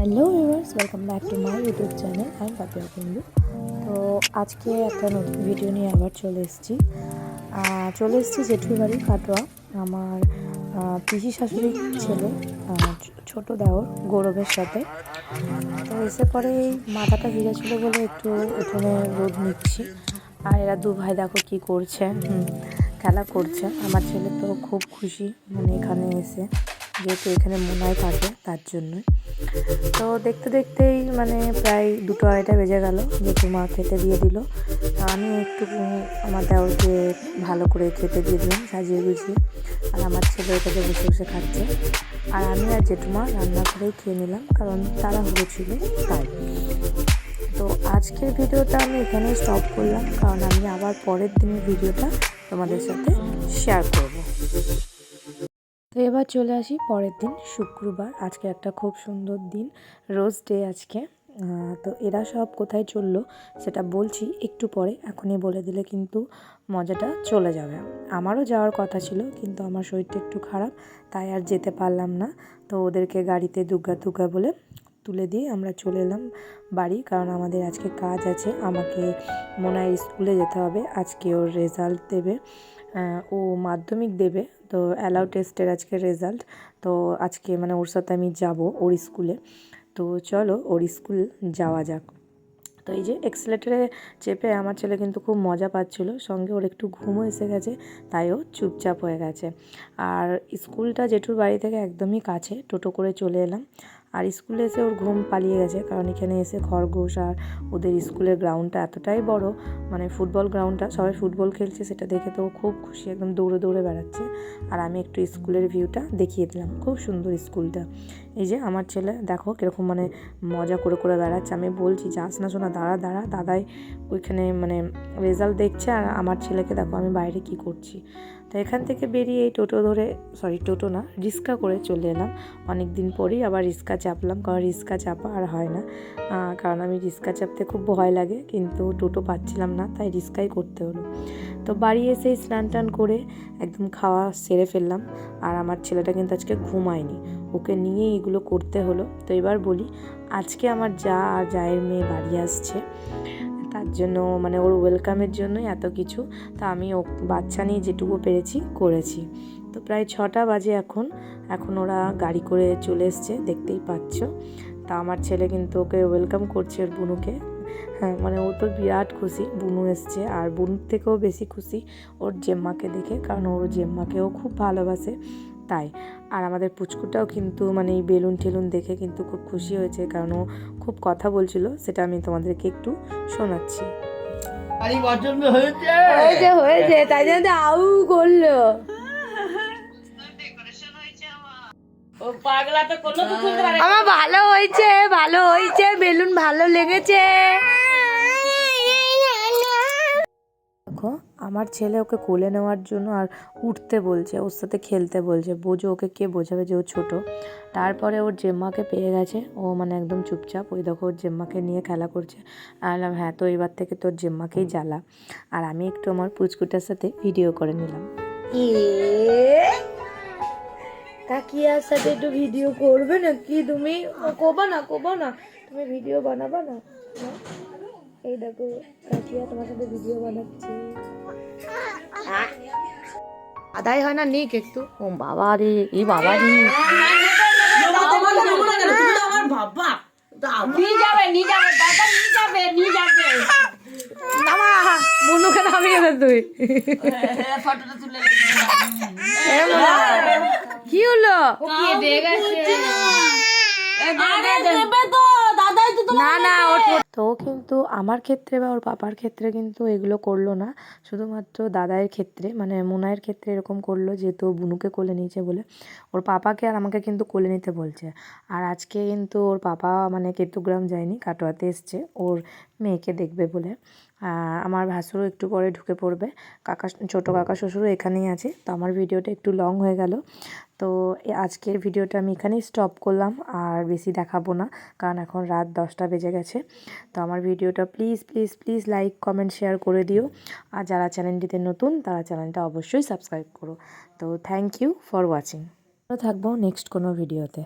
Hello viewers, welcome back to my YouTube channel. আমি পাপিয়া কুন্ডু। তো আজকে একটা নতুন ভিডিও নিয়ে আবার চলে এসেছি জেঠুর বাড়ি কাটোয়া। আমার পিসি শাশুড়ির ছেলে ছোট দেওর গৌরবের সাথে। তো এসে পরে এই মাথাটা ভিজে ছিল বলে একটু উঠোনে রোদ নিচ্ছি। আর এরা দু ভাই দেখো কী করছে, খেলা করছে। আমার ছেলে তো খুব খুশি, মানে এখানে এসে, যেহেতু এখানে মোনায় থাকে তার জন্যই। তো দেখতে দেখতেই মানে প্রায় 2-2:30 বেজে গেল। জেঠুমা খেতে দিয়ে দিল। আমি একটু আমার দেওরকে ভালো করে খেতে দিয়ে দিলাম সাজিয়ে গুছিয়ে। আর আমার ছেলে এটাকে বসে বসে খাচ্ছে। আর আমি আর জেঠুমা রান্না করেই খেয়ে নিলাম, কারণ তাড়াহুড়ো ছিল তাই। তো আজকের ভিডিওটা আমি এখানে স্টপ করলাম, কারণ আমি আবার পরের দিনের ভিডিওটা তোমাদের সাথে শেয়ার করব। তো এবার চলে আসি পরের দিন, শুক্রবার। আজকে একটা খুব সুন্দর দিন, রোজ ডে আজকে। তো এরা সব কোথায় চললো সেটা বলছি একটু পরে, এখনই বলে দিলে কিন্তু মজাটা চলে যাবে। আমারও যাওয়ার কথা ছিল, কিন্তু আমার শরীরটা একটু খারাপ, তাই আর যেতে পারলাম না। তো ওদেরকে গাড়িতে দুগ্গা বলে তুলে দিয়ে আমরা চলে এলাম বাড়ি, কারণ আমাদের আজকে কাজ আছে। আমাকে মোনার স্কুলে যেতে হবে, আজকে ওর রেজাল্ট দেবে। ও মাধ্যমিক দেবে, তো অ্যালাউ টেস্টের আজকে রেজাল্ট। তো আজকে মানে ওর সাথে আমি যাব ওর স্কুলে। তো চলো ওর স্কুল যাওয়া যাক। তো এই যে এক্সেলেটারে চেপে আমার ছেলে কিন্তু খুব মজা পাচ্ছিল, সঙ্গে ওর একটু ঘুমও এসে গেছে, তাই ও চুপচাপ হয়ে গেছে। আর স্কুলটা জেঠুর বাড়ি থেকে একদমই কাছে, টোটো করে চলে এলাম। আর স্কুলে এসে ওর ঘুম পালিয়ে গেছে, কারণ এখানে এসে খরগোশ আর ওদের স্কুলের গ্রাউন্ডটা এতটাই বড়, মানে ফুটবল গ্রাউন্ডটা, সবাই ফুটবল খেলছে, সেটা দেখে তো ও খুব খুশি, একদম দৌড়ে দৌড়ে বেড়াচ্ছে। আর আমি একটু স্কুলের ভিউটা দেখিয়ে দিলাম, খুব সুন্দর স্কুলটা। এই যে আমার ছেলে দেখো কীরকম মানে মজা করে করে বেড়াচ্ছে। আমি বলছি যাস না শোনা, দাঁড়া দাদাই ওইখানে মানে রেজাল্ট দেখছে, আর আমার ছেলেকে দেখো আমি বাইরে কি করছি। তো এখান থেকে বেরিয়ে এই টোটো না, রিক্সা করে চলে এলাম। অনেক দিন পরেই আবার রিক্সা চাপলাম, কারণ রিক্সা চাপা আর হয় না, কারণ আমি রিক্সা চাপতে খুব ভয় লাগে, কিন্তু টোটো পাচ্ছিলাম না, তাই রিক্সাই করতে হলো। তো বাড়ি এসে স্নান টান করে একদম খাওয়া সেরে ফেললাম। আর আমার ছেলেটা কিন্তু আজকে ঘুমায়নি, ওকে নিয়ে এগুলো করতে হলো। তো এবার বলি, আজকে আমার জায়ের মেয়ে বাড়ি আসছে, তার জন্য মানে ওর ওয়েলকামের জন্যই এত কিছু। তা আমি বাচ্চা নিয়ে যেটুকু পেরেছি করেছি। তো প্রায় 6টা বাজে এখন ওরা গাড়ি করে চলে এসছে, দেখতেই পাচ্ছ। তা আমার ছেলে কিন্তু ওকে ওয়েলকাম করছে, ওর বুনুকে। হ্যাঁ, মানে ও তো বিরাট খুশি বুনু এসছে, আর বুনুর থেকেও বেশি খুশি ওর জেম্মাকে দেখে, কারণ ওর জেম্মাকেও খুব ভালোবাসে তাই। আর আমাদের পুচকুটাও কিন্তু মানে এই বেলুন টেলুন দেখে কিন্তু খুব খুশি হয়েছে, কারণ ও খুব কথা বলছিল, সেটা আমি তোমাদেরকে একটু শোনাচ্ছি। হয়েছে তাই জন্য আউ করলো। আমার ভালো হয়েছে, বেলুন ভালো লেগেছে। দেখো আমার ছেলে ওকে কোলে নেওয়ার জন্য আর উঠতে বলছে, ওর সাথে খেলতে বলছে। বোঝো, ওকে কে বোঝাবে যে ও ছোটো। তারপরে ওর জেম্মাকে পেয়ে গেছে, ও মানে একদম চুপচাপ, ওই দেখো ওর জেম্মাকে নিয়ে খেলা করছে। আর বললাম হ্যাঁ, তো এবার থেকে তোর জেম্মাকেই জ্বালা। আর আমি একটু আমার পুচকুটার সাথে ভিডিও করে নিলাম। কাকিয়ার সাথে একটু ভিডিও করবে না কি তুমি? কোবা না তুমি ভিডিও বানাবা না? এই দেখো কাকিয়া তোমার সাথে ভিডিও বানাচ্ছে। আদাই হয় না, নিক একটু। ও বাবা রে, এই বাবা রে, বুনুকে নামিয়ে দে তুই। কি হলো? না তো কিন্তু আমার ক্ষেত্রে বা ওর পাপার ক্ষেত্রে কিন্তু এগুলো করলো না, শুধুমাত্র দাদাইয়ের ক্ষেত্রে মানে মোনায়ের ক্ষেত্রে এরকম করলো, যেহেতু বুনুকে কোলে নিয়েছে বলে। ওর পাপাকে আর আমাকে কিন্তু কোলে নিতে বলছে। আর আজকে কিন্তু ওর পাপা মানে কেতুগ্রাম যায়নি, কাটোয়াতে এসছে ওর মেয়েকে দেখবে বলে। আমার ভাসুরও একটু পরে ঢুকে পড়বে, ছোটো কাকা শ্বশুরও এখানেই আছে। তো আমার ভিডিওটা একটু লং হয়ে গেল, তো আজকের ভিডিওটা আমি এখানেই স্টপ করলাম, আর বেশি দেখাবো না, কারণ এখন রাত 10টা বেজে গেছে। তো আমার ভিডিওটা প্লিজ লাইক কমেন্ট শেয়ার করে দিও। আর যারা চ্যানেলটিতে নতুন তারা চ্যানেলটা অবশ্যই সাবস্ক্রাইব করো। তো থ্যাংক ইউ ফর ওয়াচিং। থাকবো নেক্সট কোনো ভিডিওতে।